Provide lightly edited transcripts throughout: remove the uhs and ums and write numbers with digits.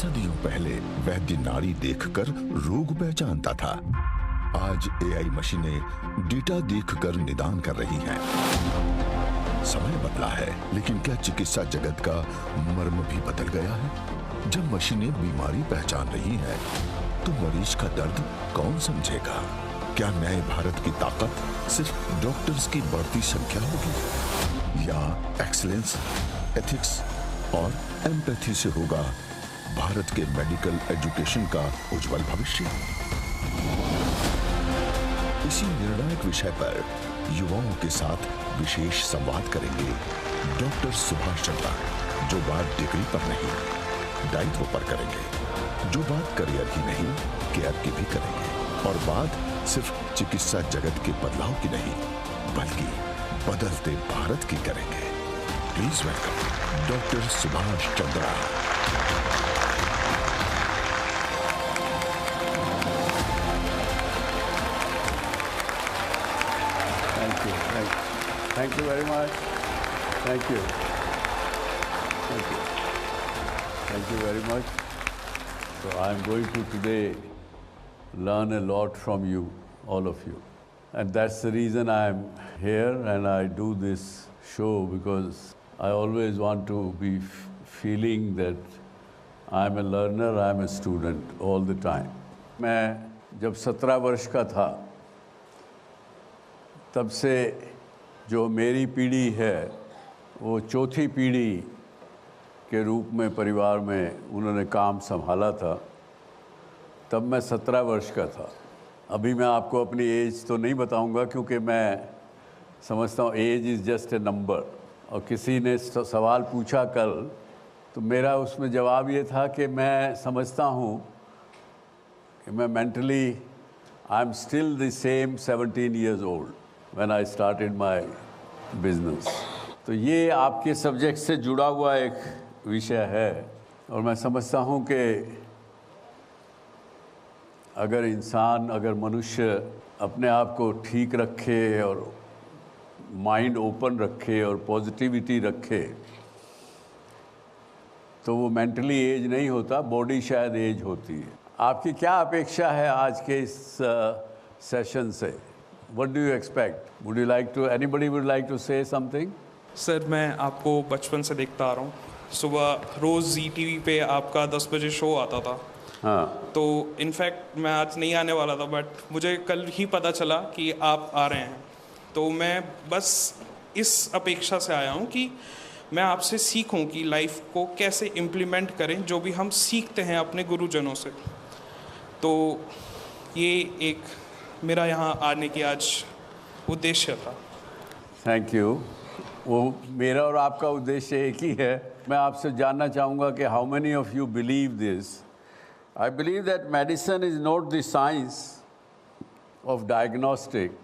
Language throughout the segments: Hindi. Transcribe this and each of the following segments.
सदियों पहले वैद्य नाड़ी देखकर रोग पहचानता था। आज एआई मशीनें डेटा देखकर निदान कर रही हैं। समय बदला है, लेकिन क्या चिकित्सा जगत का मर्म भी बदल गया है? जब मशीनें बीमारी पहचान रही हैं, तो मरीज का दर्द कौन समझेगा? क्या नए भारत की ताकत सिर्फ डॉक्टर्स की बढ़ती संख्या होगी, या एक्सीलेंस, एथिक्स और एम्पैथी से होगा भारत के मेडिकल एजुकेशन का उज्जवल भविष्य? इसी निर्णायक विषय पर युवाओं के साथ विशेष संवाद करेंगे डॉक्टर सुभाष चंद्रा, जो बात डिग्री पर नहीं, दायित्व पर करेंगे, जो बात करियर की नहीं, केयर की भी करेंगे, और बात सिर्फ चिकित्सा जगत के बदलाव की नहीं, बल्कि बदलते भारत की करेंगे। Please welcome doctor Subhash Chandra. Thank you very much. Thank you. Thank you. Thank you very much. So I'm going to today learn a lot from you, all of you. And that's the reason I'm here and I do this show, because I always want to be feeling that I'm a learner, I'm a student all the time. मैं जब 17 वर्ष का था, तब से जो मेरी पीढ़ी है वो चौथी पीढ़ी के रूप में परिवार में उन्होंने काम संभाला था। तब मैं 17 वर्ष का था। अभी मैं आपको अपनी एज तो नहीं बताऊंगा, क्योंकि मैं समझता हूँ age is just a number. और किसी ने सवाल पूछा कल, तो मेरा उसमें जवाब ये था कि मैं समझता हूँ कि मैं mentally I am still the same 17 years old when I started my business. तो ये आपके सब्जेक्ट से जुड़ा हुआ एक विषय है, और मैं समझता हूँ कि अगर मनुष्य अपने आप को ठीक रखे और माइंड ओपन रखे और पॉजिटिविटी रखे, तो वो मेंटली एज नहीं होता, बॉडी शायद एज होती है। आपकी क्या अपेक्षा है आज के इस सेशन से? What do you expect? Would you like to, anybody would like to say something? Sir, मैं आपको बचपन से देखता आ रहा हूँ। सुबह रोज़ जी टीवी पे आपका 10 बजे शो आता था। हाँ। तो इनफैक्ट मैं आज नहीं आने वाला था, बट मुझे कल ही पता चला कि आप आ रहे हैं। तो मैं बस इस अपेक्षा से आया हूँ कि मैं आपसे सीखूँ कि लाइफ को कैसे इम्प्लीमेंट करें, जो भी हम सीखते हैं अपने गुरुजनों से। तो ये एक मेरा यहाँ आने की आज उद्देश्य था। Thank you. वो मेरा और आपका उद्देश्य एक ही है। मैं आपसे जानना चाहूँगा कि how many of you believe this? I believe that medicine is not the science of diagnostic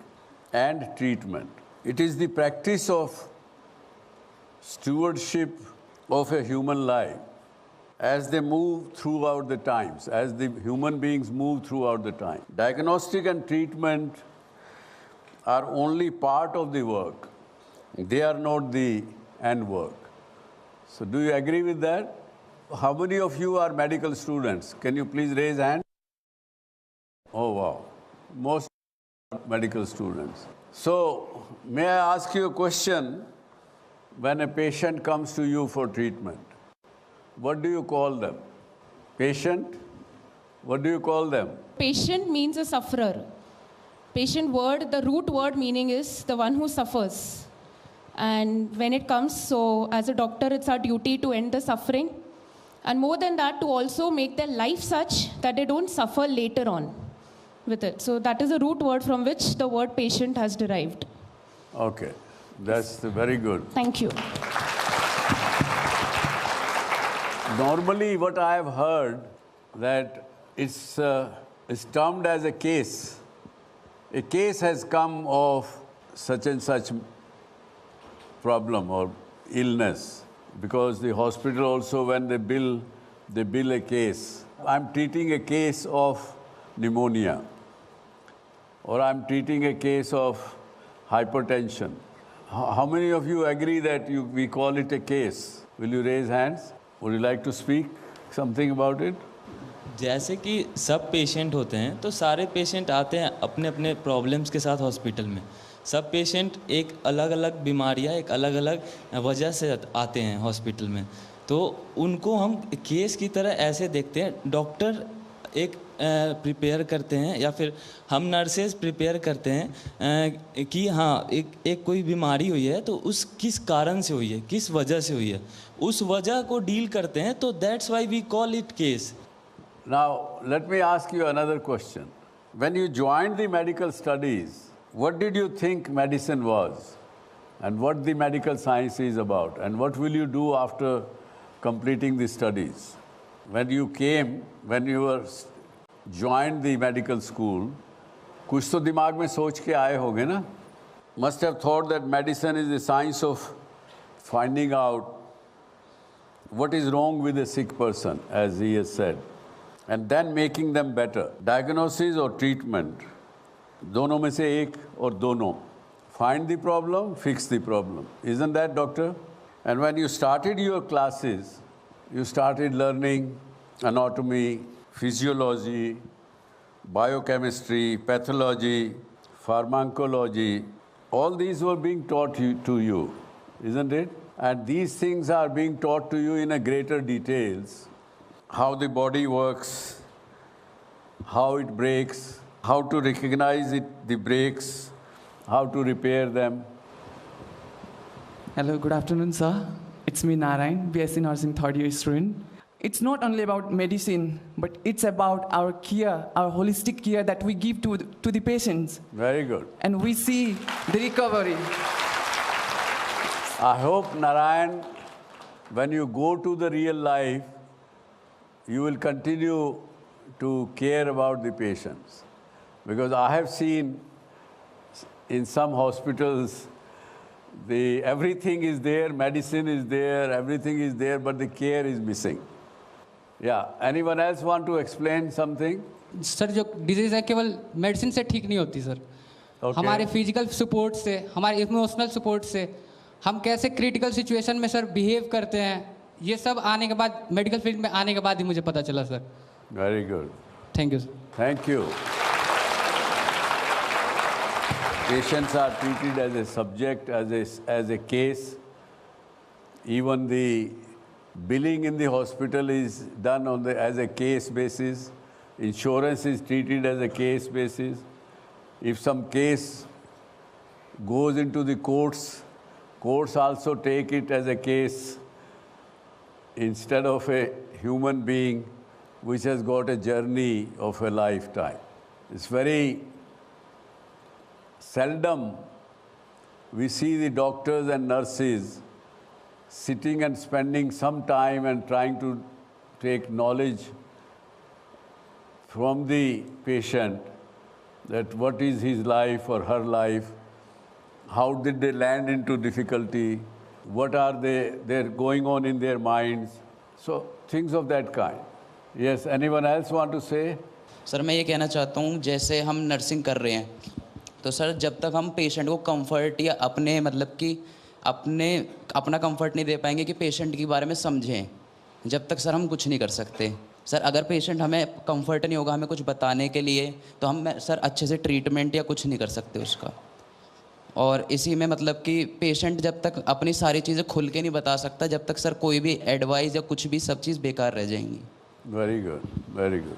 and treatment. It is the practice of stewardship of a human life as they move throughout the times, as the human beings move throughout the time. Diagnostic and treatment are only part of the work. They are not the end work. So do you agree with that? How many of you are medical students? Can you please raise hand? Oh, wow. Most are medical students. So may I ask you a question? When a patient comes to you for treatment, what do you call them? Patient? What do you call them? Patient means a sufferer. Patient word, the root word meaning is the one who suffers. And when it comes, so as a doctor, it's our duty to end the suffering. And more than that, to also make their life such that they don't suffer later on with it. So that is the root word from which the word patient has derived. Okay, that's very good. Thank you. Normally, what I have heard that it's termed as a case. A case has come of such and such problem or illness, because the hospital also, when they bill a case. I'm treating a case of pneumonia, or I'm treating a case of hypertension. How many of you agree that we call it a case? Will you raise hands? Would you like to speak? something about it? जैसे कि सब पेशेंट होते हैं तो सारे पेशेंट आते हैं अपने अपने प्रॉब्लम्स के साथ हॉस्पिटल में। सब पेशेंट एक अलग अलग बीमारियां, एक अलग अलग वजह से आते हैं हॉस्पिटल में। तो उनको हम केस की तरह ऐसे देखते हैं। डॉक्टर एक प्रिपेयर करते हैं या फिर हम नर्सेज प्रिपेयर करते हैं कि हाँ एक कोई बीमारी हुई है तो उस किस कारण से हुई है, किस वजह से हुई है, उस वजह को डील करते हैं। तो that's why we call it case. Now, let me ask you another question. When you joined the medical studies, what did you think medicine was? And what the medical science is about? And what will you do after completing the studies? When you were joined the medical school, कुछ तो दिमाग में सोच के आए होगे ना? Must have thought that medicine is the science of finding out what is wrong with a sick person, as he has said, and then making them better. Diagnosis or treatment, दोनों में से एक और दोनों. Find the problem, fix the problem. Isn't that, doctor? And when you started your classes, you started learning anatomy, physiology, biochemistry, pathology, pharmacology. All these were being taught to you, isn't it? And these things are being taught to you in a greater details. How the body works, how it breaks, how to recognize the breaks, how to repair them. Hello, good afternoon, sir. It's me, Narayan, BSc Nursing third year student. It's not only about medicine, but it's about our care, our holistic care that we give to the patients. Very good. And we see the recovery. I hope, Narayan, when you go to the real life, you will continue to care about the patients. Because I have seen in some hospitals, everything is there, medicine is there, everything is there, but the care is missing. Yeah, anyone else want to explain something? Sir जो डिजीज़ है केवल मेडिसिन से ठीक नहीं होती सर। Okay. हमारे फिजिकल सपोर्ट से, हमारे इमोशनल सपोर्ट से, हम कैसे क्रिटिकल सिचुएशन में सर बिहेव करते हैं, ये सब आने के बाद, मेडिकल फील्ड में आने के बाद ही मुझे पता चला sir. Very good. Thank you sir. Thank you. Patients are treated as a subject, as a case. Even the billing in the hospital is done as a case basis. Insurance is treated as a case basis. If some case goes into the courts, courts also take it as a case instead of a human being which has got a journey of a lifetime. It's very seldom we see the doctors and nurses sitting and spending some time and trying to take knowledge from the patient that what is his life or her life, how did they land into difficulty, what are they're going on in their minds. So things of that kind. Yes, anyone else want to say? Sir मैं ये कहना चाहता हूँ, जैसे हम नर्सिंग कर रहे हैं तो सर जब तक हम पेशेंट को कंफर्ट या अपने मतलब कि अपना कंफर्ट नहीं दे पाएंगे कि पेशेंट के बारे में समझें, जब तक सर हम कुछ नहीं कर सकते। सर अगर पेशेंट हमें कंफर्ट नहीं होगा हमें कुछ बताने के लिए तो हम सर अच्छे से ट्रीटमेंट या कुछ नहीं कर सकते उसका। और इसी में मतलब कि पेशेंट जब तक अपनी सारी चीज़ें खुल के नहीं बता सकता, जब तक सर कोई भी एडवाइस या कुछ भी सब चीज़ बेकार रह जाएंगी। Very good, very good.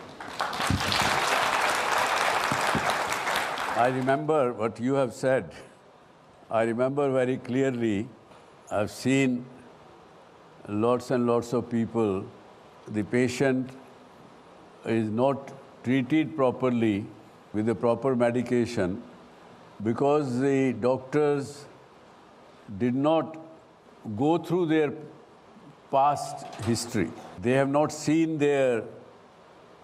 I remember what you have said. I remember very clearly. I've seen lots and lots of people. The patient is not treated properly with the proper medication because the doctors did not go through their past history. They have not seen their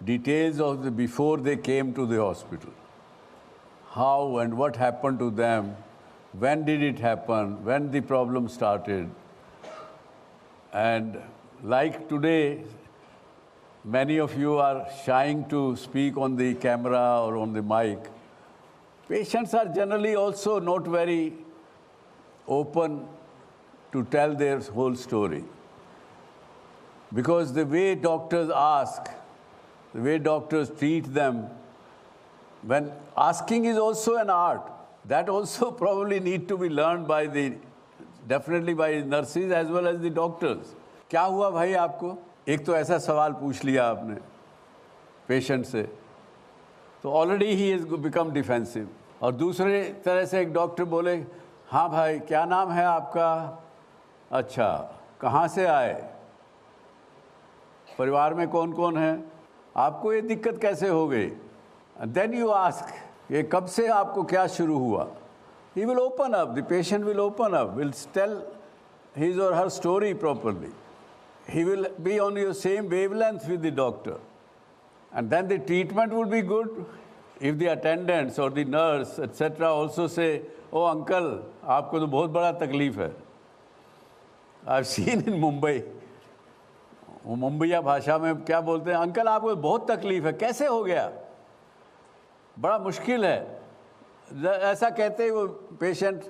details of before they came to the hospital. How and what happened to them, when did it happen, when the problem started. And like today, many of you are shying to speak on the camera or on the mic. Patients are generally also not very open to tell their whole story. because the way doctors ask, the way doctors treat them, when asking is also an art, that also probably need to be learned by definitely by nurses as well as the doctors. क्या हुआ भाई आपको? एक तो ऐसा सवाल पूछ लिया आपने पेशेंट से, तो already he is become defensive. और दूसरे तरह से एक डॉक्टर बोले, हाँ भाई क्या नाम है आपका? अच्छा, कहाँ से आए? परिवार में कौन कौन है? आपको ये दिक्कत कैसे हो गई? देन यू आस्क, ये कब से आपको क्या शुरू हुआ? He will open up, the patient will open up, will tell his or her story properly. He will be on your same wavelength with the doctor. And then the treatment will be good. If the attendants or the nurse, etc. also say, oh uncle, आपको तो बहुत बड़ा तकलीफ है. I've seen in Mumbai, वो मुंबईया भाषा में क्या बोलते हैं, अंकल आपको बहुत तकलीफ है, कैसे हो गया? बड़ा मुश्किल है. ऐसा कहते ही वो पेशेंट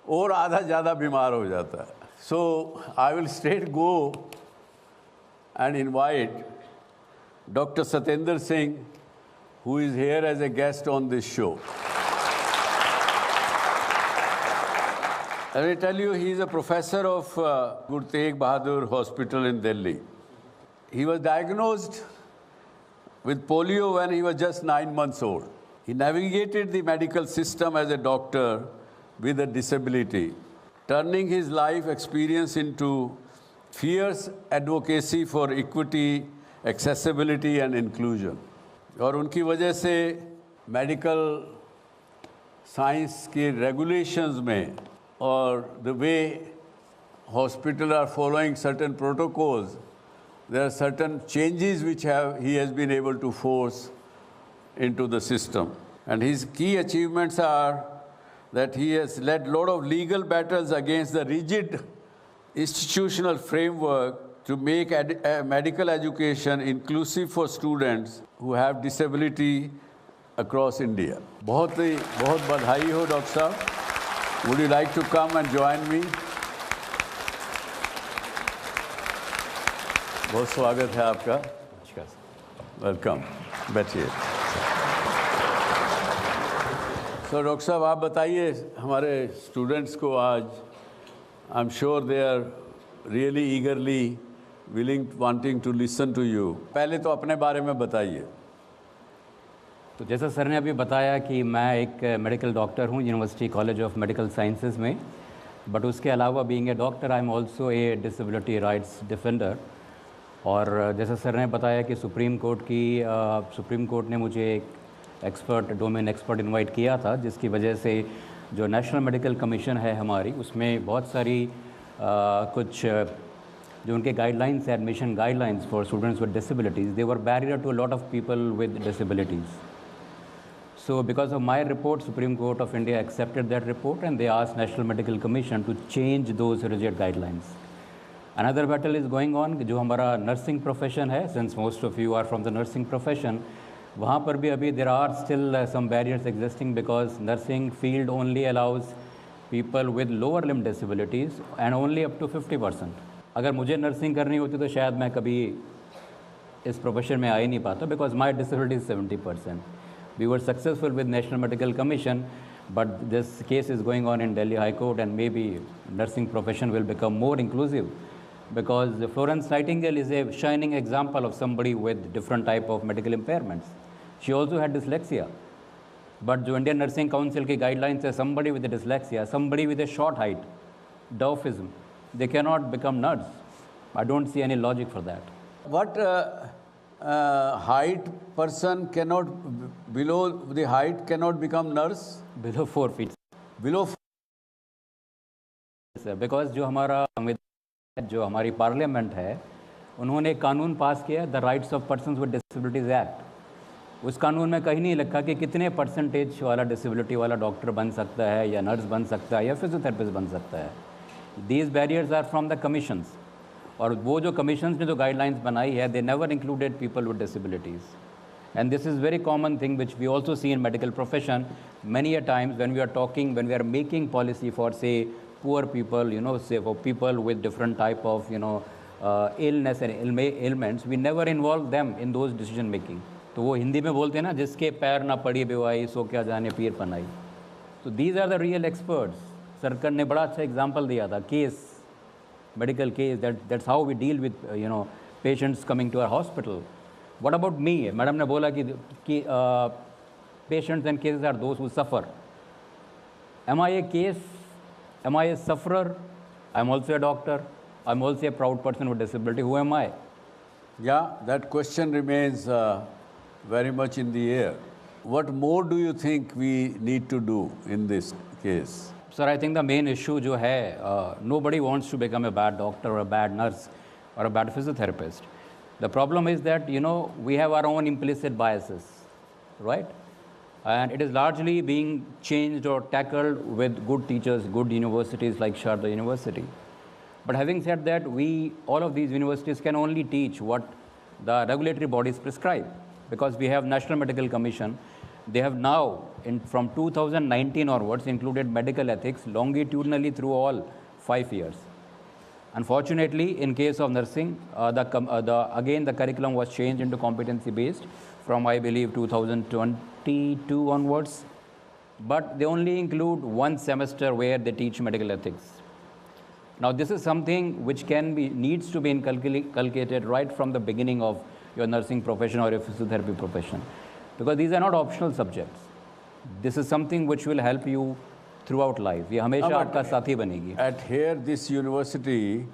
और आधा ज़्यादा बीमार हो जाता है. So I will straight go and invite Dr. Satendra Singh, who is here as a guest on this show. Let me tell you, he is a professor of Guru Tegh Bahadur Hospital in Delhi. He was diagnosed with polio when he was just 9 months old. He navigated the medical system as a doctor with a disability, turning his life experience into fierce advocacy for equity, accessibility and inclusion. और उनकी वजह से मेडिकल साइंस के रेगुलेशंस में और the way hospitals are following certain protocols, there are certain changes which he has been able to force into the system. And his key achievements are that he has led a lot of legal battles against the rigid institutional framework to make medical education inclusive for students who have disability across India. बहुत बधाई हो डॉक्टर साहब. Would you like to come and join me? बहुत स्वागत है आपका. वेलकम, बैठिए. तो डॉक्टर साहब आप बताइए हमारे स्टूडेंट्स को आज, I am sure they are really eagerly willing wanting to listen to you. पहले तो अपने बारे में बताइए. तो जैसा सर ने अभी बताया कि मैं एक मेडिकल डॉक्टर हूँ university college of medical sciences में, बट उसके अलावा being a doctor I am also a disability rights defender. और जैसा सर ने बताया कि सुप्रीम कोर्ट ने मुझे एक डोमेन एक्सपर्ट इनवाइट किया था, जिसकी वजह से जो नेशनल मेडिकल कमीशन है हमारी, उसमें बहुत सारी कुछ जो उनके गाइडलाइंस है, admission guidelines for students with disabilities, they were barrier to a lot of people with disabilities. So because of my report, Supreme Court of India accepted that report and they asked National Medical Commission to change those rigid guidelines. Another battle is going on, जो हमारा nursing profession है, since most of you are from the nursing profession, वहाँ पर भी अभी there are still some barriers existing because nursing field only allows people with lower limb disabilities and only up to 50%. अगर मुझे nursing करनी होती तो शायद मैं कभी इस profession में आ ही नहीं पाता because my disability is 70%. We were successful with National Medical Commission, but this case is going on in Delhi High Court and maybe nursing profession will become more inclusive because Florence Nightingale is a shining example of somebody with different type of medical impairments. She also had dyslexia. But जो Indian Nursing Council की guidelines है, somebody with a dyslexia, somebody with a short height, dwarfism, they cannot become nurse. I don't see any logic for that. What height person cannot, below the height cannot become nurse? Below 4 feet. Below because जो हमारा जो हमारी पार्लियामेंट है, उन्होंने एक कानून पास किया, the rights of persons with disabilities act. उस कानून में कहीं नहीं लिखा कि कितने परसेंटेज वाला डिसेबिलिटी वाला डॉक्टर बन सकता है या नर्स बन सकता है या फिजियोथेरेपिस्ट बन सकता है. These barriers are from the commissions. और वो जो कमीशंस ने जो गाइडलाइंस बनाई है, they never included people with disabilities. And this is very common thing which we also see in medical profession many a times when we are talking, when we are making policy for say poor people, say for people with different type of illness and ailments, we never involve them in those decision making. तो वो हिंदी में बोलते हैं ना, जिसके पैर ना पड़ी बेवाई सो क्या जाने पीर पनाई. So these are the real experts. सरकार ने बड़ा अच्छा एग्जाम्पल दिया था, case, medical case, that's how we deal with patients coming to our hospital. What about me? Madam ने बोला कि patients and cases are those who suffer. Am I a case? Am I a sufferer? I'm also a doctor. I'm also a proud person with disability. Who am I? Yeah, that question remains very much in the air. What more do you think we need to do in this case? Sir, I think the main issue जो है, nobody wants to become a bad doctor or a bad nurse or a bad physiotherapist. The problem is that, we have our own implicit biases, right? And it is largely being changed or tackled with good teachers, good universities like Sharda University. But having said that, all of these universities can only teach what the regulatory bodies prescribe, because we have National Medical Commission. They have now, from 2019 onwards, included medical ethics longitudinally through all 5 years. Unfortunately, in case of nursing, again the curriculum was changed into competency-based from, I believe, 2022 onwards. But they only include 1 semester where they teach medical ethics. Now, this is something which needs to be inculcated right from the beginning of your nursing profession or your physiotherapy profession, because these are not optional subjects. This is something which will help you throughout life. ये हमेशा आपका साथी बनेगी. At here, this university,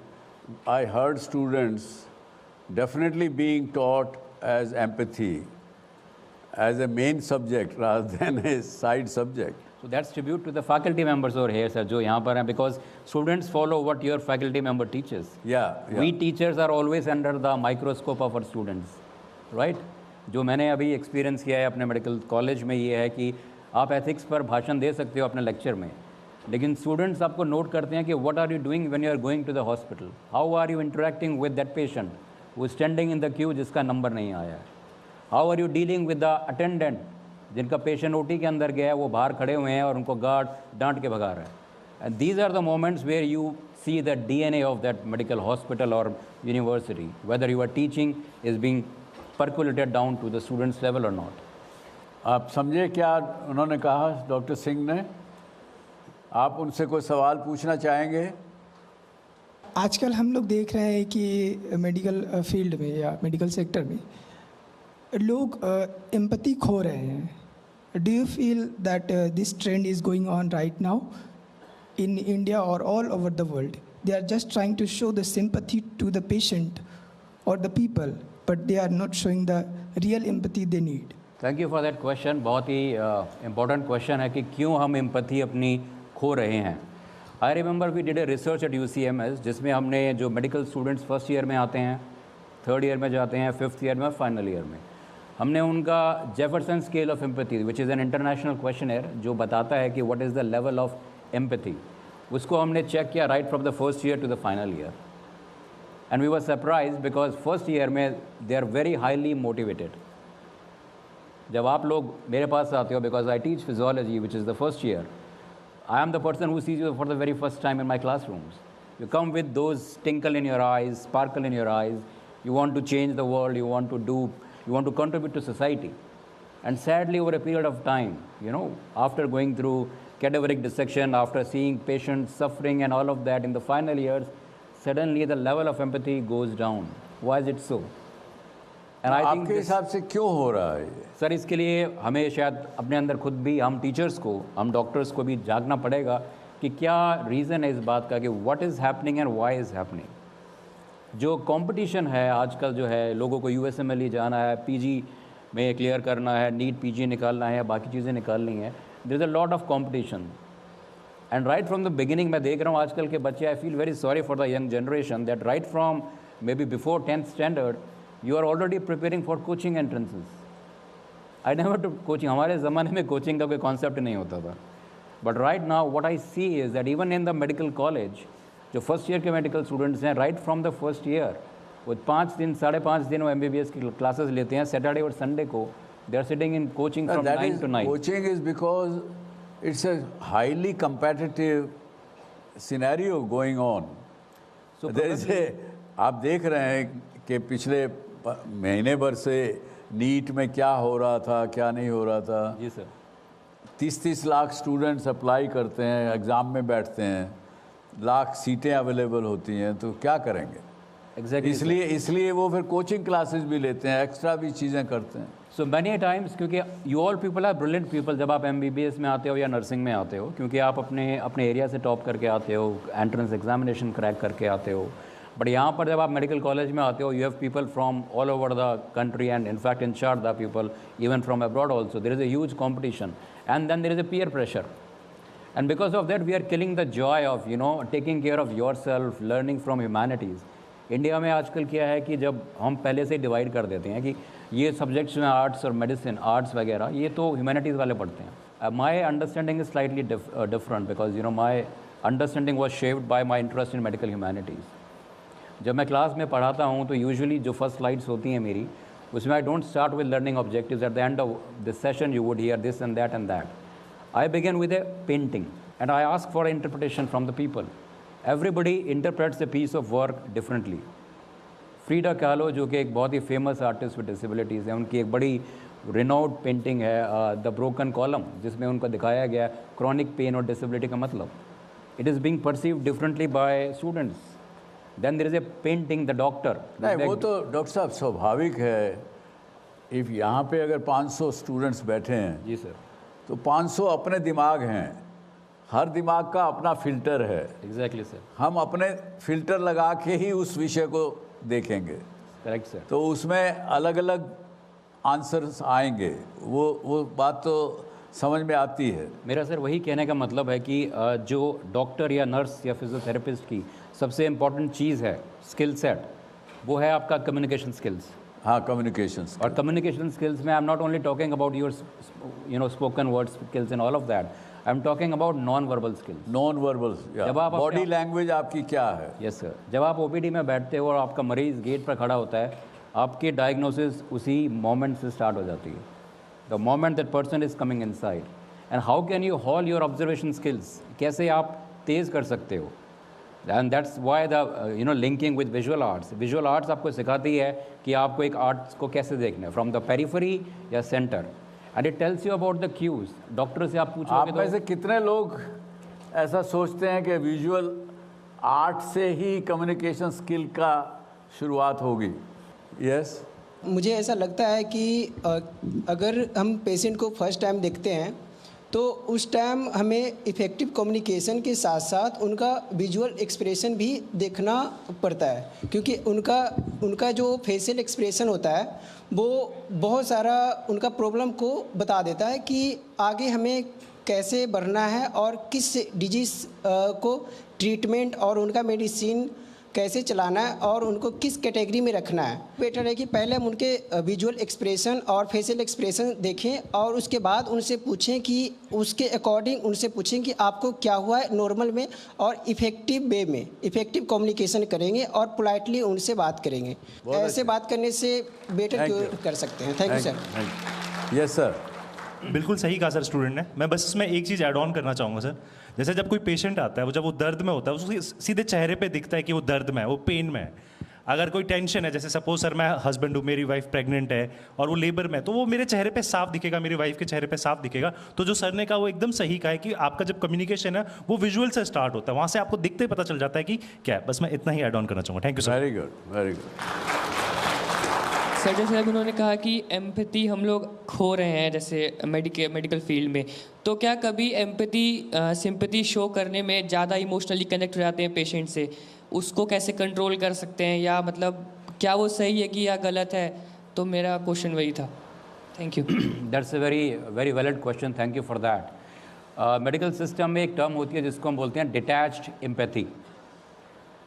I heard students definitely being taught as empathy, as a main subject rather than a side subject. So that's tribute to the faculty members over here, sir, जो यहाँ पर हैं, because students follow what your faculty member teaches. Yeah. We teachers are always under the microscope of our students, right? जो मैंने अभी एक्सपीरियंस किया है अपने मेडिकल कॉलेज में, ये है कि आप एथिक्स पर भाषण दे सकते हो अपने लेक्चर में, लेकिन स्टूडेंट्स आपको नोट करते हैं कि what are you doing when you are going to the hospital, how are you interacting with that patient वो स्टैंडिंग इन द क्यू जिसका नंबर नहीं आया है, हाउ आर यू डीलिंग विद द अटेंडेंट जिनका पेशेंट ओटी के अंदर गया है, वो बाहर खड़े हुए हैं और उनको गार्ड डांट के भगा रहा है. And these are the moments where you see the DNA of that medical hospital or university, whether your teaching is being percolated down to the students level or not. आप समझे क्या उन्होंने कहा डॉक्टर सिंह ने? आप उनसे कोई सवाल पूछना चाहेंगे? आजकल हम लोग देख रहे हैं कि मेडिकल फील्ड में या मेडिकल सेक्टर में लोग एम्पैथी खो रहे हैं. Do you feel that this trend is going on right now in India or all over the world? They are just trying to show the sympathy to the patient or the people, but they are not showing the real empathy they need. Thank you for that question. बहुत ही important question है कि क्यों हम empathy अपनी खो रहे हैं. I remember we did a research at UCMS जिसमें हमने जो medical students first year में आते हैं, third year में जाते हैं, fifth year में, final year में, हमने उनका Jefferson scale of empathy, which is an international questionnaire जो बताता है कि what is the level of empathy, उसको हमने चेक किया right from the first year to the final year, and we were surprised because first year में they are very highly motivated. जब आप लोग मेरे पास आते हो, because I teach physiology, which is the first year, I am the person who sees you for the very first time in my classrooms. You come with those twinkle in your eyes, sparkle in your eyes, you want to change the world, you want to contribute to society. And sadly, over a period of time, after going through cadaveric dissection, after seeing patients suffering and all of that in the final years, suddenly the level of empathy goes down. Why is it so? And I think आपके हिसाब से क्यों हो रहा है? सर, इसके लिए हमें शायद अपने अंदर खुद भी, हम टीचर्स को, हम डॉक्टर्स को भी जागना पड़ेगा कि क्या रीज़न है इस बात का कि what is happening and why is happening. जो कंपटीशन है आजकल, जो है लोगों को USMLE जाना है, PG में क्लियर करना है, नीट PG निकालना है, बाकी चीज़ें निकालनी है. There is a lot of competition, and right from the beginning मैं देख रहा हूँ आजकल के बच्चे, I feel very sorry for the young generation that right from maybe before 10th standard you are already preparing for coaching entrances. I never to coaching, हमारे ज़माने में कोचिंग का कोई कॉन्सेप्ट नहीं होता था. But right now what I see is that even in the medical college जो फर्स्ट ईयर के मेडिकल स्टूडेंट्स हैं, right from the first year वो 5 दिन 5.5 दिन वो MBBS की क्लासेस लेते हैं सैटरडे और संडे को. They are sitting in coaching from 9 to 9. Coaching is because it's a highly competitive scenario going on. So there is आप देख रहे हैं कि पिछले महीने भर से नीट में क्या हो रहा था, क्या नहीं हो रहा था। जी सर। 30-30 लाख स्टूडेंट्स अप्लाई करते हैं, एग्ज़ाम में बैठते हैं, लाख सीटें अवेलेबल होती हैं, तो क्या करेंगे? एग्जैक्टली इसलिए वो फिर कोचिंग क्लासेस भी लेते हैं, एक्स्ट्रा भी चीज़ें करते हैं। सो मैनी टाइम्स, क्योंकि you all people are brilliant people जब आप MBBS में आते हो या नर्सिंग में आते हो, क्योंकि आप अपने एरिया से टॉप करके आते हो, एंट्रेंस एग्जामिनेशन क्रैक करके आते हो। बट यहाँ पर जब आप मेडिकल कॉलेज में आते हो, you have people from all over the country and in fact in short the people even from abroad also. There is a huge competition and then there is a peer pressure, and because of that we are killing the joy of taking care of yourself, learning from humanities. India में आजकल क्या है कि जब हम पहले से डिवाइड कर देते हैं कि ये सब्जेक्ट्स में आर्ट्स और मेडिसिन, आर्ट्स वगैरह ये तो ह्यूमैनिटीज़ वाले पढ़ते हैं। My understanding is slightly different because my understanding was shaped by my interest in medical humanities. जब मैं क्लास में पढ़ाता हूँ तो यूजुअली जो फर्स्ट स्लाइड्स होती हैं मेरी, उसमें I don't start with learning objectives. At the end of this session you would hear this and that. I begin with a painting and I ask for interpretation from the people. Everybody interprets a piece of work differently. Frida Kahlo जो कि एक बहुत ही फेमस आर्टिस्ट विद डिसेबिलिटीज़ है, उनकी एक बड़ी रिनाउड पेंटिंग है द ब्रोकन कॉलम, जिसमें उनको दिखाया गया क्रॉनिक पेन और डिसेबिलिटी का मतलब। It is being perceived differently by students. Then there is a painting the doctor. नहीं, वो तो डॉक्टर साहब स्वाभाविक है। इफ़ यहाँ पे अगर 500 स्टूडेंट्स बैठे हैं जी सर, तो 500 अपने दिमाग हैं, हर दिमाग का अपना फ़िल्टर है। Exactly sir. हम अपने फ़िल्टर लगा के ही उस विषय को देखेंगे। Correct sir. तो उसमें अलग अलग आंसर्स आएंगे, वो बात तो समझ में आती है। मेरा सर वही कहने का मतलब है कि जो डॉक्टर या नर्स या फिजियोथेरेपिस्ट की सबसे इम्पॉर्टेंट चीज़ है स्किल सेट, वो है आपका कम्युनिकेशन स्किल्स। हाँ, कम्युनिकेशन। और कम्युनिकेशन स्किल्स में I am not only talking about your spoken word skills and all of that, I am talking about non verbal skills. Non verbal, जब आप बॉडी लैंग्वेज आपकी क्या है? Yes sir. जब आप OPD में बैठते हो और आपका मरीज़ गेट पर खड़ा होता है, आपकी डायग्नोसिस उसी मोमेंट से स्टार्ट हो जाती है, the moment that person is coming inside. And how can U Haul your observation skills, कैसे आप तेज़ कर सकते हो। And that's why the linking with visual arts. Visual arts आपको सिखाती है कि आपको एक आर्ट्स को कैसे देखना है, फ्रॉम द पेरिफेरी या centre, and it tells you about the cues. Doctor से आप पूछोगे आप में से कितने लोग ऐसा सोचते हैं कि विजुअल आर्ट से ही कम्युनिकेशन स्किल का शुरुआत होगी? यस, मुझे ऐसा लगता है कि अगर हम पेशेंट को फर्स्ट टाइम देखते हैं तो उस टाइम हमें इफ़ेक्टिव कम्युनिकेशन के साथ साथ उनका विजुअल एक्सप्रेशन भी देखना पड़ता है, क्योंकि उनका जो फेशियल एक्सप्रेशन होता है वो बहुत सारा उनका प्रॉब्लम को बता देता है कि आगे हमें कैसे बढ़ना है और किस डिजीज़ को ट्रीटमेंट और उनका मेडिसिन कैसे चलाना है और उनको किस कैटेगरी में रखना है। बेटर है कि पहले हम उनके विजुअल एक्सप्रेशन और फेशियल एक्सप्रेशन देखें और उसके बाद उनसे पूछें कि उसके अकॉर्डिंग उनसे पूछें कि आपको क्या हुआ है नॉर्मल में, और इफ़ेक्टिव वे में इफ़ेक्टिव कम्युनिकेशन करेंगे और पोलाइटली उनसे बात करेंगे। ऐसे बात करने से बेटर क्योर कर सकते हैं। Thank you sir. Yes sir. बिल्कुल सही कहा सर स्टूडेंट ने। मैं बस इसमें एक चीज़ ऐड ऑन करना चाहूँगा सर। जैसे जब कोई पेशेंट आता है, वो जब वो दर्द में होता है, उसके सीधे चेहरे पे दिखता है कि वो दर्द में है, वो पेन में है। अगर कोई टेंशन है, जैसे सपोज सर मैं हस्बैंड हूँ, मेरी वाइफ प्रेग्नेंट है और वो लेबर में, तो वो मेरे चेहरे पे साफ दिखेगा, मेरी वाइफ के चेहरे पे साफ दिखेगा। तो जो सर ने कहा वो एकदम सही कहा है कि आपका जब कम्युनिकेशन है वो विजुअल से स्टार्ट होता है, वहाँ से आपको दिखते ही पता चल जाता है कि क्या है। बस मैं इतना ही ऐड ऑन करना चाहूँगा। Thank you sir. Very good, very good. Sir जैसे अभी उन्होंने कहा कि एम्पैथी हम लोग खो रहे हैं जैसे मेडिकल फील्ड में, तो क्या कभी एम्पैथी सिंपैथी शो करने में ज़्यादा इमोशनली कनेक्ट हो जाते हैं पेशेंट से, उसको कैसे कंट्रोल कर सकते हैं, या मतलब क्या वो सही है कि या गलत है? तो मेरा क्वेश्चन वही था। Thank you. That's a very valid question, thank you for that. Medical system में एक टर्म होती है जिसको हम बोलते हैं डिटैच्ड एम्पैथी।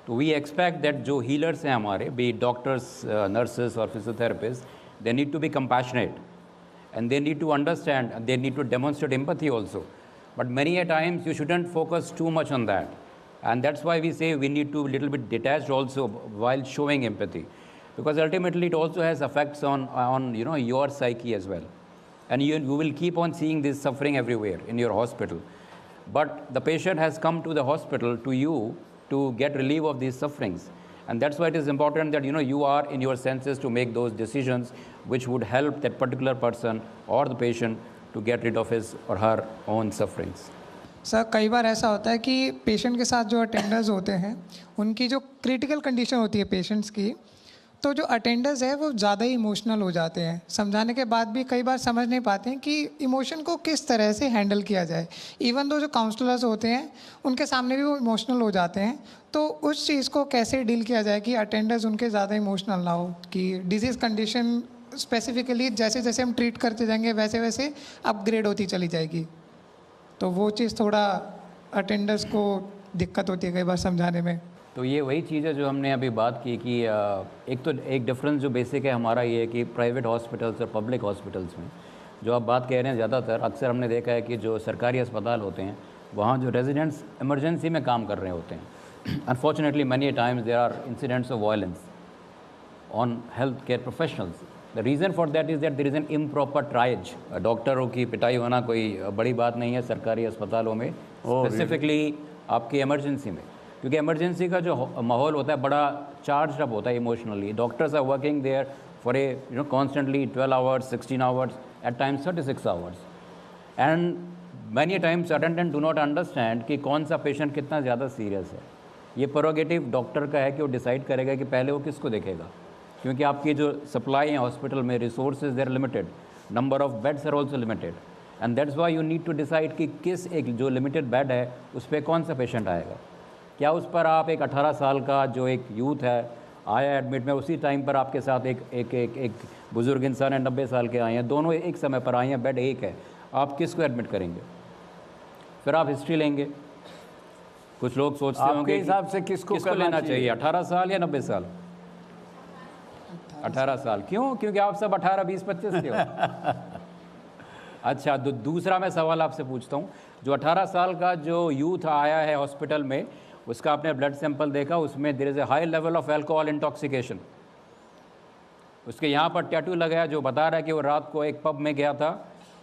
तो वी एक्सपेक्ट दैट जो हीलर्स हैं हमारे, बी डॉक्टर्स, नर्सेस और physiotherapist, they need to be compassionate and they need to understand and they need to demonstrate empathy also. But many a times you shouldn't focus too much on that, and that's why we say we need to be little bit detached also while showing empathy, because ultimately it also has effects on your psyche as well, and you will keep on seeing this suffering everywhere in your hospital. But the patient has come to the hospital to you to get relief of these sufferings, And that's why it is important that, you are in your senses to make those decisions which would help that particular person or the patient to get rid of his or her own sufferings. Sir कई बार ऐसा होता है कि पेशेंट के साथ जो अटेंडर्स होते हैं उनकी जो क्रिटिकल कंडीशन होती है पेशेंट्स की, तो जो अटेंडर्स है वो ज़्यादा ही इमोशनल हो जाते हैं। समझाने के बाद भी कई बार समझ नहीं पाते हैं कि इमोशन को किस तरह से हैंडल किया जाए। इवन दो जो काउंसलर्स होते हैं उनके सामने भी वो इमोशनल हो जाते हैं, तो उस चीज़ को कैसे डील किया जाए कि अटेंडर्स उनके ज़्यादा इमोशनल ना हो, कि डिजीज़ कंडीशन स्पेसिफिकली जैसे जैसे हम ट्रीट करते जाएंगे वैसे वैसे अपग्रेड होती चली जाएगी। तो वो चीज़ थोड़ा अटेंडर्स को दिक्कत होती है कई बार समझाने में। तो ये वही चीज़ है जो हमने अभी बात की कि एक डिफरेंस जो बेसिक है हमारा ये है कि प्राइवेट हॉस्पिटल्स और पब्लिक हॉस्पिटल्स में जो आप बात कह रहे हैं, ज़्यादातर अक्सर हमने देखा है कि जो सरकारी अस्पताल होते हैं वहाँ जो रेजिडेंट्स इमरजेंसी में काम कर रहे होते हैं। Unfortunately many times there are incidents of violence on health care professionals. The reason for that is that there is an improper triage. डॉक्टरों की पिटाई होना कोई बड़ी बात नहीं है सरकारी अस्पतालों में, स्पेसिफिकली आपकी इमरजेंसी में, क्योंकि इमरजेंसी का जो माहौल होता है बड़ा चार्ज अप होता है emotionally. Doctors are working there for constantly 12 hours, 16 hours, at times 36 hours, and many times attendant do not understand कि कौन सा पेशेंट कितना ज़्यादा सीरियस है। ये प्रोरोगेटिव डॉक्टर का है कि वो डिसाइड करेगा कि पहले वो किसको देखेगा, क्योंकि आपकी जो सप्लाई है हॉस्पिटल में, resources there limited, number of beds are also limited, and that's why you need to decide कि किस एक जो लिमिटेड बेड है उस पर कौन सा पेशेंट आएगा। क्या उस पर आप एक 18 साल का जो एक यूथ है आया एडमिट में, उसी टाइम पर आपके साथ एक बुज़ुर्ग इंसान है 90 साल के आए हैं, दोनों एक समय पर आए हैं, बेड एक है, आप किसको एडमिट करेंगे? फिर आप हिस्ट्री लेंगे। कुछ लोग सोचते होंगे हिसाब से किसको लेना चाहिए, 18 साल या 90 साल? 18 साल। क्यों? क्योंकि आप सब 18, 20, 25 के हो। अच्छा, दूसरा मैं सवाल आपसे पूछता हूँ, जो 18 साल का जो यूथ आया है हॉस्पिटल में, उसका आपने ब्लड सैंपल देखा, उसमें there is a high level of alcohol intoxication. उसके यहाँ पर टैटू लगाया जो बता रहा है कि वो रात को एक पब में गया था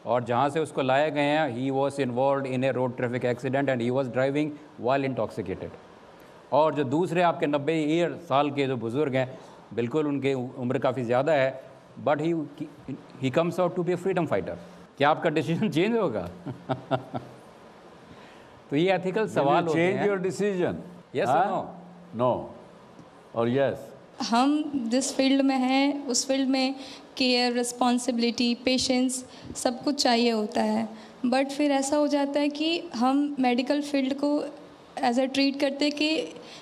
और जहाँ से उसको लाए गए हैं he was involve in A road traffic accident and he was driving while intoxicated. और जो दूसरे आपके 90 साल के जो बुज़ुर्ग हैं, बिल्कुल उनकी उम्र काफ़ी ज़्यादा है, but he comes out to be a freedom fighter. क्या आपका डिसीजन चेंज होगा? तो ये एथिकल सवाल होते हैं। चेंज योर डिसीजन, यस और नो? नो और यस। हम जिस फील्ड में हैं उस फील्ड में केयर, रिस्पॉन्सिबिलिटी, पेशेंस सब कुछ चाहिए होता है, बट फिर ऐसा हो जाता है कि हम मेडिकल फील्ड को एज अ ट्रीट करते कि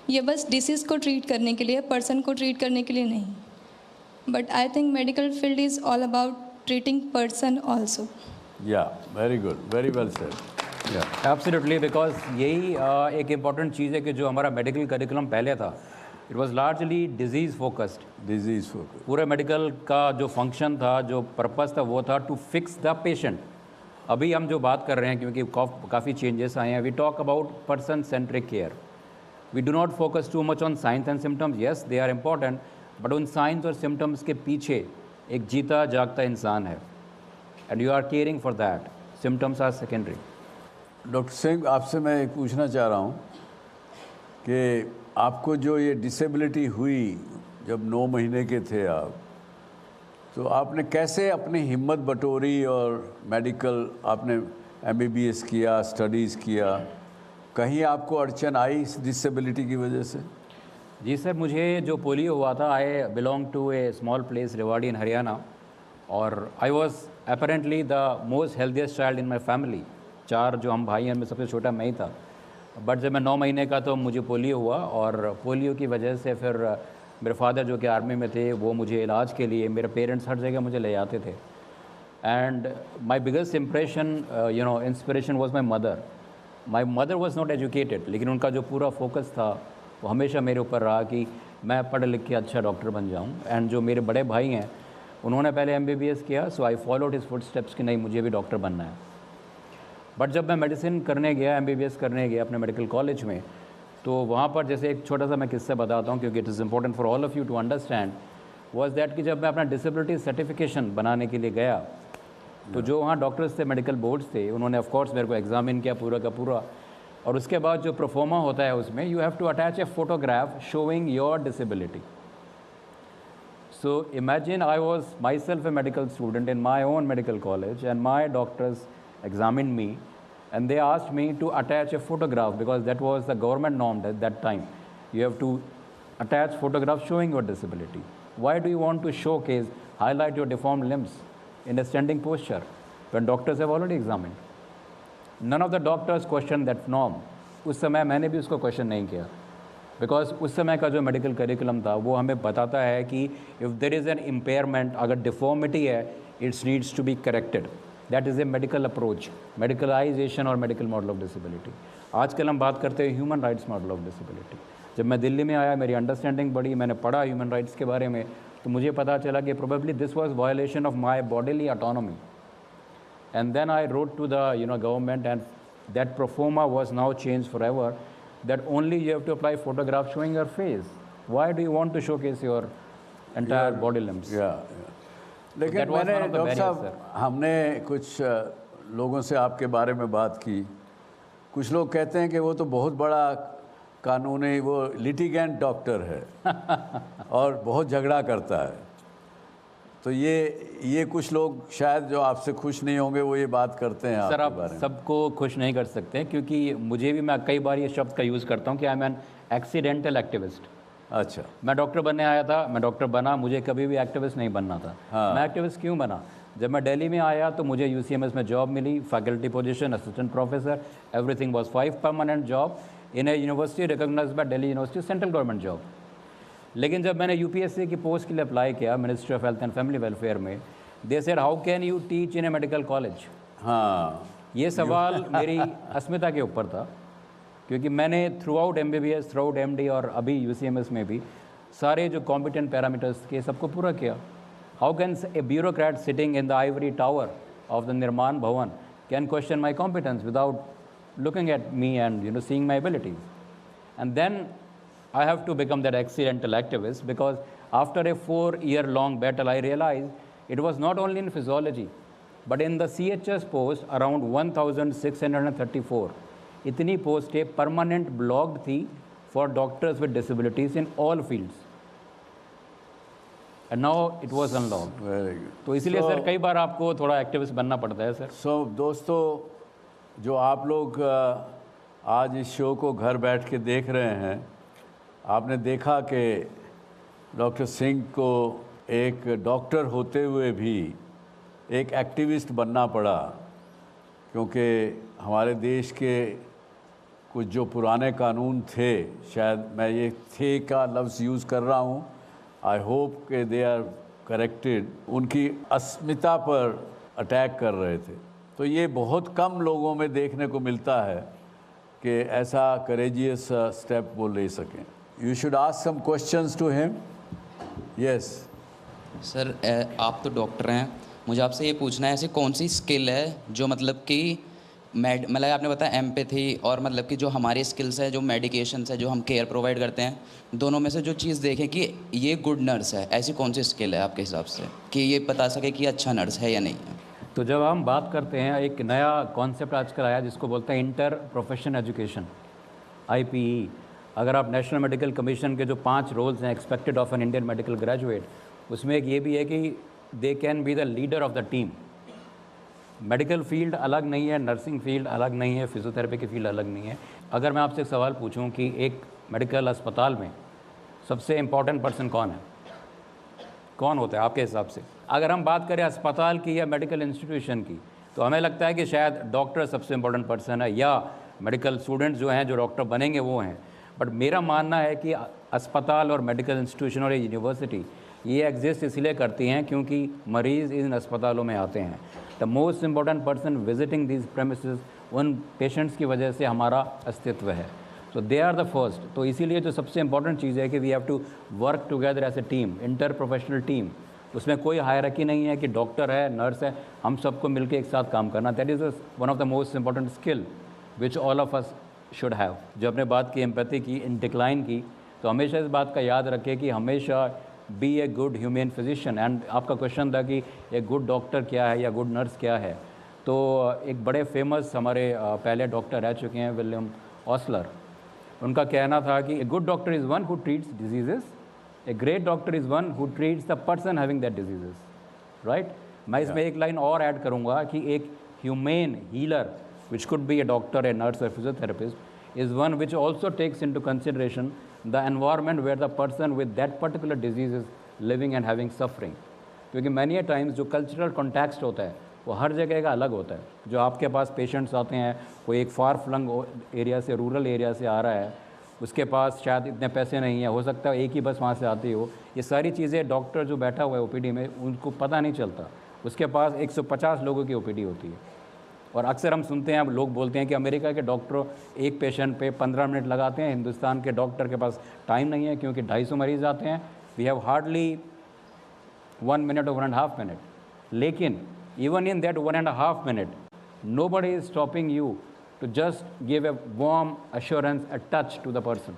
ये बस डिसीज़ को ट्रीट करने के लिए, पर्सन को ट्रीट करने के लिए नहीं। But I think medical field is all about treating person also. Yeah very good, very well said. Absolutely, because यही एक इम्पॉर्टेंट चीज़ है कि जो हमारा मेडिकल करिकुलम पहले था, it was largely disease focused. Disease focused पूरे मेडिकल का जो फंक्शन था, जो पर्पस था, वो था टू फिक्स द पेशेंट। अभी हम जो बात कर रहे हैं, क्योंकि काफ़ी चेंजेस आए हैं, we talk about person centric care. We do not focus too much on science and symptoms. Yes, they are important, but उन साइंस और सिम्टम्स के पीछे एक जीता जागता इंसान है, and you are caring for that. Symptoms are secondary. Doctor Singh, आपसे मैं एक पूछना चाह रहा हूँ कि आपको जो ये डिसेबिलिटी हुई जब 9 महीने के थे आप, तो आपने कैसे अपनी हिम्मत बटोरी और मेडिकल आपने MBBS किया, स्टडीज़ किया, कहीं आपको अड़चन आई इस डिसेबिलिटी की वजह से? जी सर, मुझे जो पोलियो हुआ था, I belong to a small place Rewari in Haryana, और I was apparently the most healthiest child in my family. 4 जो हम भाई हैं उनमें सबसे छोटा मैं ही था। बट जब मैं 9 महीने का तो मुझे पोलियो हुआ, और पोलियो की वजह से फिर मेरे फादर जो कि आर्मी में थे, वो मुझे इलाज के लिए, मेरे पेरेंट्स हर जगह मुझे ले जाते थे। And my biggest impression, inspiration was my mother. My mother was not educated, लेकिन उनका जो पूरा फोकस था वो हमेशा मेरे ऊपर रहा कि मैं पढ़ लिख के अच्छा डॉक्टर बन जाऊँ। एंड जो मेरे बड़े भाई हैं, उन्होंने पहले MBBS किया, so I followed his footsteps कि नहीं, मुझे भी डॉक्टर बनना है। बट जब मैं मेडिसिन करने गया, MBBS करने गया अपने मेडिकल कॉलेज में, तो वहाँ पर जैसे एक छोटा सा मैं किस्सा बताता हूँ, क्योंकि it is important for all of you to understand, was that कि जब मैं अपना डिसेबिलिटी सर्टिफिकेशन बनाने के लिए गया, तो जो वहाँ डॉक्टर्स थे, मेडिकल बोर्ड्स थे, उन्होंने ऑफकोर्स मेरे को एग्जामिन किया पूरा का पूरा, और उसके बाद जो प्रोफोमा होता है उसमें you have to attach a photograph showing your disability. So imagine I was myself a medical student in my own medical college and my doctors examined me and they asked me to attach a photograph because that was the government norm at that time. You have to attach photograph showing your disability. Why do you want to showcase, highlight your deformed limbs in a standing posture when doctors have already examined? None of the doctors questioned that norm. उस समय मैंने भी उसको क्वेश्चन नहीं किया बिकॉज उस समय का जो मेडिकल करिकुलम था वो हमें बताता है कि if there is an impairment, अगर डिफॉर्मिटी है, it's needs to be corrected. That is a medical approach, medicalization और मेडिकल मॉडल ऑफ डिसेबिलिटी. आजकल हम बात करते हैं human rights model of disability. जब मैं दिल्ली में आया मेरी अंडरस्टैंडिंग बढ़ी, मैंने पढ़ा ह्यूमन राइट्स के बारे में, तो मुझे पता चला कि probably this was violation of my bodily autonomy. And then I wrote to the government and that proforma was now change forever, that only you have to apply photograph showing your face. Why do you want to showcase your entire body limbs? लेकिन मैंने डॉक्टर साहब, हमने कुछ लोगों से आपके बारे में बात की. कुछ लोग कहते हैं कि वो तो बहुत बड़ा कानूनी, वो लिटिगेंट डॉक्टर है और बहुत झगड़ा करता है. तो ये कुछ लोग शायद जो आपसे खुश नहीं होंगे वो ये बात करते हैं. सर आप सबको खुश नहीं कर सकते क्योंकि मुझे भी, मैं कई बार ये शब्द का यूज़ करता हूँ कि I am an accidental activist. अच्छा, मैं डॉक्टर बनने आया था, मैं डॉक्टर बना, मुझे कभी भी एक्टिविस्ट नहीं बनना था. हाँ. मैं एक्टिविस्ट क्यों बना? जब मैं दिल्ली में आया तो मुझे UCMS में जॉब मिली, faculty position, assistant professor, everything was 5 permanent job in a university recognised by Delhi university, central government job. लेकिन जब मैंने UPSC की पोस्ट के लिए अप्लाई किया ministry of health and family welfare में, they said how can you teach in a medical college. हाँ, ये सवाल मेरी अस्मिता के ऊपर था क्योंकि मैंने through out MBBS, through out MD और अभी UCMS में भी सारे जो कॉम्पिटेंट पैरामीटर्स के सबको पूरा किया. How can a bureaucrat sitting in the Ivory tower of the निर्माण भवन can question my competence without looking at me and seeing my abilities. And then I have to become that accidental activist because after a 4-year-long battle I realized it was not only in physiology but in the CHS post around 1634 इतनी पोस्टें परमानेंट ब्लॉक्ड थी for doctors with disabilities in all fields. And now it was unlocked. Very good. तो इसलिए सर कई बार आपको थोड़ा एक्टिविस्ट बनना पड़ता है सर. So दोस्तों, जो आप लोग आज इस शो को घर बैठ के देख रहे हैं, आपने देखा कि डॉक्टर सिंह को एक डॉक्टर होते हुए भी एक एक्टिविस्ट बनना पड़ा क्योंकि हमारे देश के कुछ जो पुराने कानून थे, शायद मैं ये थे का लफ्ज़ यूज़ कर रहा हूँ, आई होप कि दे आर करेक्टेड, उनकी अस्मिता पर अटैक कर रहे थे. तो ये बहुत कम लोगों में देखने को मिलता है कि ऐसा करेजियस स्टेप वो ले सकें. You should ask some questions to him. Yes. Sir आप तो डॉक्टर हैं, मुझे आपसे ये पूछना है ऐसी कौन सी स्किल है जो मतलब कि मतलब आपने बताया एम्पैथी और मतलब कि जो हमारी स्किल्स है, जो मेडिकेशंस है, जो हम केयर प्रोवाइड करते हैं, दोनों में से जो चीज़ देखें कि ये गुड नर्स है, ऐसी कौन सी स्किल है आपके हिसाब से कि ये बता सके कि अच्छा नर्स है या नहीं है? तो जब हम बात करते हैं, एक नया कॉन्सेप्ट आजकल आया जिसको बोलते हैं इंटर प्रोफेशन एजुकेशन, IPE. अगर आप नेशनल मेडिकल कमीशन के जो 5 रोल्स हैं expected of an Indian medical graduate, उसमें एक ये भी है कि they can be the leader of the team. Medical field अलग नहीं है, नर्सिंग फील्ड अलग नहीं है, फिजियोथेरेपी की फील्ड अलग नहीं है. अगर मैं आपसे एक सवाल पूछूं कि एक मेडिकल अस्पताल में सबसे इम्पॉर्टेंट पर्सन कौन है, कौन होता है आपके हिसाब से? अगर हम बात करें अस्पताल की या मेडिकल इंस्टीट्यूशन की, तो हमें लगता है कि शायद डॉक्टर सबसे इम्पॉर्टेंट पर्सन है या मेडिकल स्टूडेंट्स जो हैं जो डॉक्टर बनेंगे वो हैं. बट मेरा मानना है कि अस्पताल और मेडिकल इंस्टीट्यूशन और यूनिवर्सिटी ये एग्जिस्ट इसलिए करती हैं क्योंकि मरीज़ इन अस्पतालों में आते हैं. The most important person visiting these premises उन पेशेंट्स की वजह से हमारा अस्तित्व है. So they are the first. तो इसीलिए जो सबसे इम्पॉर्टेंट चीज़ है कि we have to work together as a team, inter professional team. उसमें कोई हायरार्की नहीं है कि डॉक्टर है, नर्स है, हम सबको मिलकर एक साथ काम करना. That is one of the most important skill which all of us should have. जो आपने बात की एम्पैथी की, इन डिक्लाइन की, तो हमेशा इस बात का याद रखें कि हमेशा be a good human physician. And आपका क्वेश्चन था कि एक गुड डॉक्टर क्या है या गुड नर्स क्या है, तो एक बड़े फेमस हमारे पहले डॉक्टर रह चुके हैं, विलियम ऑसलर, उनका कहना था कि a good doctor is one who treats diseases, a great doctor is one who treats the person having that diseases, right. मैं इसमें एक लाइन और ऐड करूँगा कि एक humane healer which could be a doctor, a nurse और physiotherapist is one which also takes in to consideration the environment where the person with that particular disease is living and having suffering. क्योंकि मैनी ए टाइम्स जो कल्चरल कॉन्टेक्स्ट होता है वो हर जगह का अलग होता है। जो आपके पास पेशेंट्स आते हैं, कोई एक फार फ्लंग एरिया से, रूरल एरिया से आ रहा है, उसके पास शायद इतने पैसे नहीं है, हो सकता है एक ही बस वहाँ से आती हो। ये सारी चीज़ें डॉक्टर जो बैठा हुआ है ओपीडी में उनको पता नहीं चलता। उसके पास 150 लोगों की ओपीडी होती है। और अक्सर हम सुनते हैं, लोग बोलते हैं कि अमेरिका के डॉक्टर एक पेशेंट पे 15 मिनट लगाते हैं, हिंदुस्तान के डॉक्टर के पास टाइम नहीं है क्योंकि 250 मरीज़ आते हैं। We have hardly 1 minute or 1.5 minutes. लेकिन even in that 1.5 minutes, nobody is stopping you to just give a warm assurance, a touch to the person.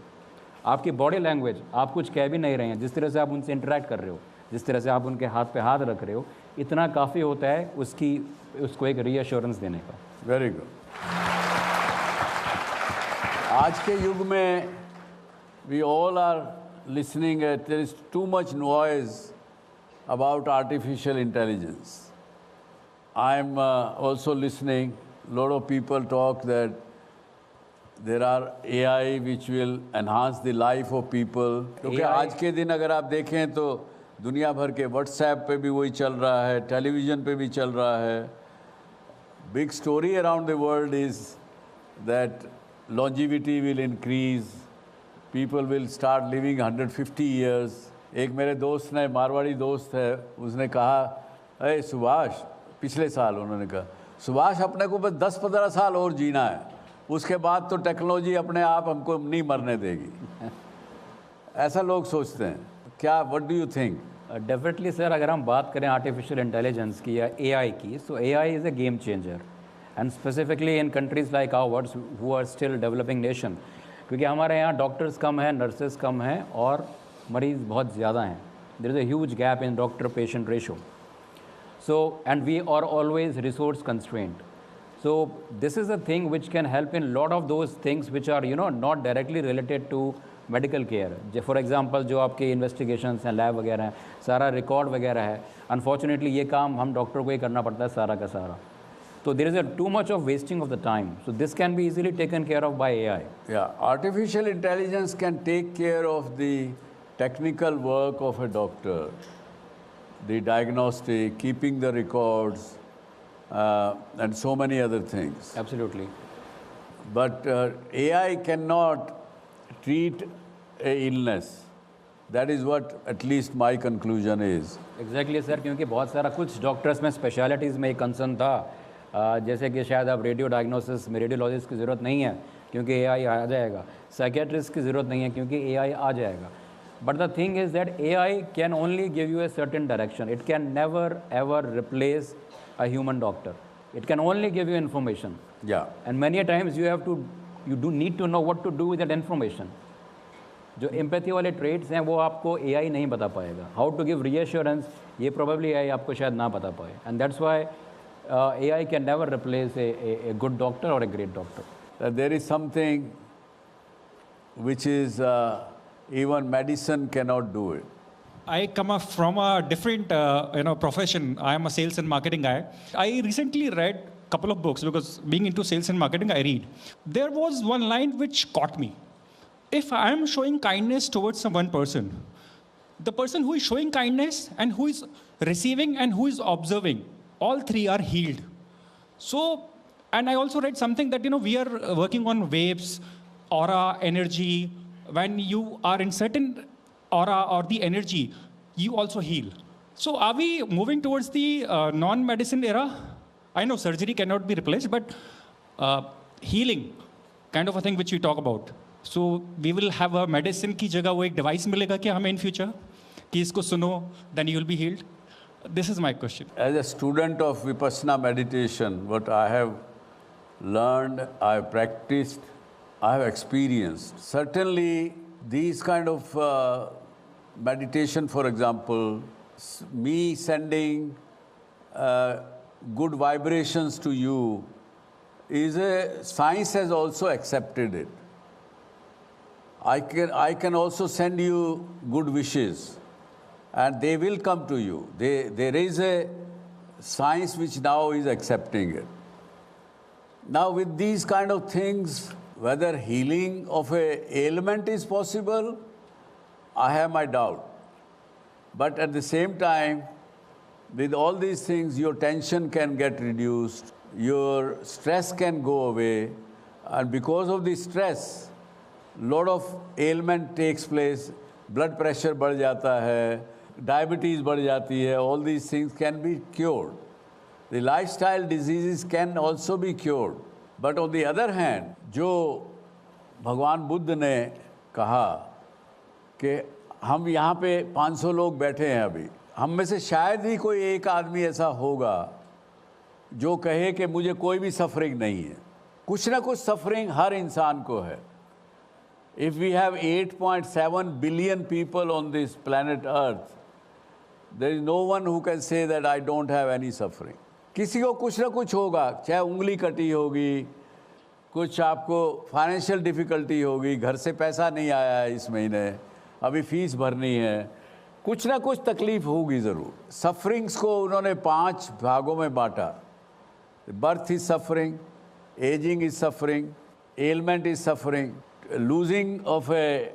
आपकी बॉडी लैंग्वेज, आप कुछ कह भी नहीं रहे हैं, जिस तरह से आप उनसे इंटरेक्ट कर रहे हो, जिस तरह से आप उनके हाथ पे हाथ रख रहे हो, इतना काफ़ी होता है उसको एक रीअश्योरेंस देने का। Very good. आज के युग में we all are listening, there is too much noise about artificial intelligence. I'm also listening, lot of people talk that there are AI which will enhance the life of people. क्योंकि आज के दिन अगर आप देखें तो दुनिया भर के व्हाट्सएप पे भी वही चल रहा है, टेलीविज़न पे भी चल रहा है। Big story around the world is that longevity will increase, people will start living 150 years. एक मेरे दोस्त ने, मारवाड़ी दोस्त है, उसने कहा, अरे सुभाष, पिछले साल उन्होंने कहा, सुभाष अपने को बस 10-15 साल और जीना है, उसके बाद तो टेक्नोलॉजी अपने आप हमको नहीं मरने देगी। ऐसा लोग सोचते हैं क्या? What do you think? Definitely sir, अगर हम बात करें आर्टिफिशियल इंटेलिजेंस की या एआई की, so AI is a game changer and specifically in countries like ours who are still developing nation. क्योंकि हमारे यहाँ डॉक्टर्स कम हैं, नर्सेज कम हैं और मरीज़ बहुत ज़्यादा हैं। There is a huge gap in doctor patient ratio. So and we are always resource constraint. So this is a thing which can help in lot of those things which are not directly related to medical care. For example जो आपके इन्वेस्टिगेशंस हैं, लैब वगैरह हैं, सारा रिकॉर्ड वगैरह है, अनफॉर्चुनेटली ये काम हम डॉक्टर को ही करना पड़ता है सारा का सारा। So there is a too much of wasting of the time. So this can be easily taken care of by AI. Yeah, artificial intelligence can take care of the technical work of a doctor, the diagnostic, keeping the records, and so many other things. Absolutely. But AI cannot treat a illness. That is what at least my conclusion is. Exactly sir, क्योंकि बहुत सारा कुछ डॉक्टर्स में स्पेशलिटीज़ में एक कंसर्न था, जैसे कि शायद अब रेडियो डायग्नोसिस में रेडियोलॉजिस्ट की ज़रूरत नहीं है क्योंकि एआई आ जाएगा, साइकेट्रिस्ट की ज़रूरत नहीं है क्योंकि एआई आ जाएगा। But the thing is that AI can only give you a certain direction. It can never ever replace a human doctor. It can only give you information. And many a times you do need to know what to do with that information. जो एम्पैथी वाले ट्रेड्स हैं वो आपको एआई नहीं बता पाएगा. हाउ टू गिव रीअश्योरेंस, ये प्रोबेबली एआई आपको शायद ना बता पाए. And that's why AI can never replace a good doctor or a great doctor. There is something which is even medicine cannot do it. I come up from a different profession. I am a sales and marketing guy. I recently read a couple of books because being into sales and marketing, I read. There was one line which caught me. If I am showing kindness towards one person, the person who is showing kindness and who is receiving and who is observing, all three are healed. So, and I also read something that, we are working on waves, aura, energy. When you are in certain aura or the energy, you also heal. So are we moving towards the non-medicine era? I know surgery cannot be replaced, but healing, kind of a thing which we talk about. So we will have a medicine की जगह वो एक device मिलेगा क्या हमें in future? कि इसको सुनो, then you will be healed. This is my question. As a student of Vipassana meditation, what I have learned, I have practiced, I have experienced. Certainly, these kind of meditation, for example, me sending good vibrations to you, science has also accepted it. I can also send you good wishes, and they will come to you. There is a science which now is accepting it. Now, with these kind of things, whether healing of a ailment is possible, I have my doubt. But at the same time, with all these things, your tension can get reduced, your stress can go away, and because of the stress, lot of ailment takes place, blood pressure बढ़ जाता है, diabetes बढ़ जाती है, all these things can be cured. The lifestyle diseases can also be cured. But on the other hand, जो भगवान बुद्ध ने कहा कि हम यहाँ पे 500 लोग बैठे हैं अभी, हम में से शायद ही कोई एक आदमी ऐसा होगा जो कहे कि मुझे कोई भी सफरिंग नहीं है. कुछ ना कुछ सफरिंग हर इंसान को है. If we have 8.7 billion people on this planet Earth, there is no one who can say that I don't have any suffering. किसी को कुछ ना कुछ होगा, चाहे उंगली कटी होगी, कुछ आपको फाइनेंशियल डिफ़िकल्टी होगी, घर से पैसा नहीं आया है इस महीने, अभी फीस भरनी है, कुछ ना कुछ तकलीफ होगी ज़रूर. सफरिंग्स को उन्होंने 5 भागों में बांटा. Birth is suffering, ageing is suffering, ailment is suffering, losing of a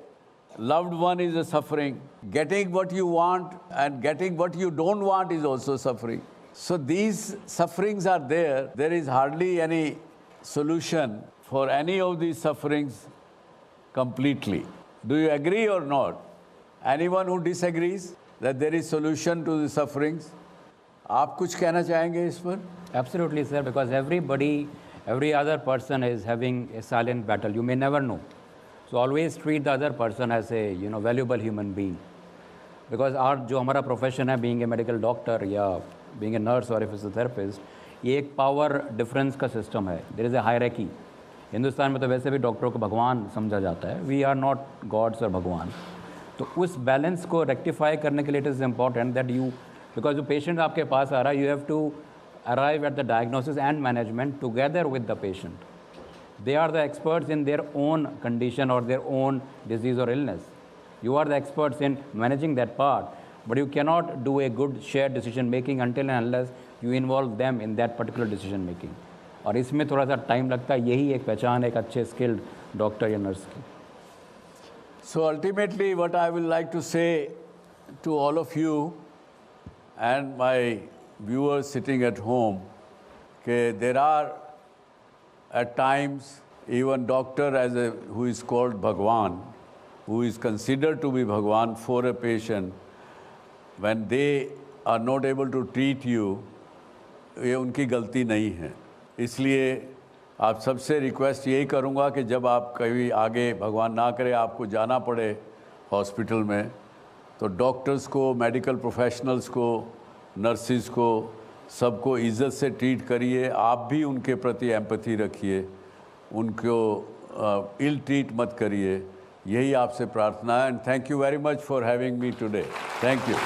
loved one is a suffering, getting what you want and getting what you don't want is also suffering. So these sufferings are there. There is hardly any solution for any of these sufferings completely. Do you agree or not? Anyone who disagrees that there is solution to the sufferings? आप कुछ कहना चाहेंगे इस पर? Absolutely, sir, because every other person is having a silent battle. You may never know. So always treat the other person as a valuable human being. Because जो हमारा profession है, being a medical doctor या being a nurse or a physiotherapist, ये एक power difference का system है. There is a hierarchy. Hindustan में तो वैसे भी डॉक्टरों को भगवान समझा जाता है. We are not gods or भगवान. तो उस बैलेंस को रेक्टिफाई करने के लिए it is important that you, because जो पेशेंट आपके पास आ रहा है, you have to arrive at the diagnosis and management together with the patient. They are the experts in their own condition or their own disease or illness. You are the experts in managing that part, but you cannot do a good shared decision making until and unless you involve them in that particular decision making. और इसमें थोड़ा सा टाइम लगता है. यही एक पहचान एक अच्छे स्किल्ड डॉक्टर या नर्स की. So ultimately what I will like to say to all of you and my viewers sitting at home, there are at times even doctor who is called Bhagwan, who is considered to be Bhagwan for a patient, when they are not able to treat you, ये उनकी गलती नहीं है. इसलिए आप सबसे रिक्वेस्ट यही करूँगा कि जब आप कभी आगे भगवान ना करे आपको जाना पड़े हॉस्पिटल में, तो डॉक्टर्स को, मेडिकल प्रोफेशनल्स को, नर्सिस को, सबको इज़्ज़त से ट्रीट करिए. आप भी उनके प्रति एम्पैथी रखिए, उनको इल ट्रीट मत करिए. यही आपसे प्रार्थना है. And thank you very much for having me today. Thank you.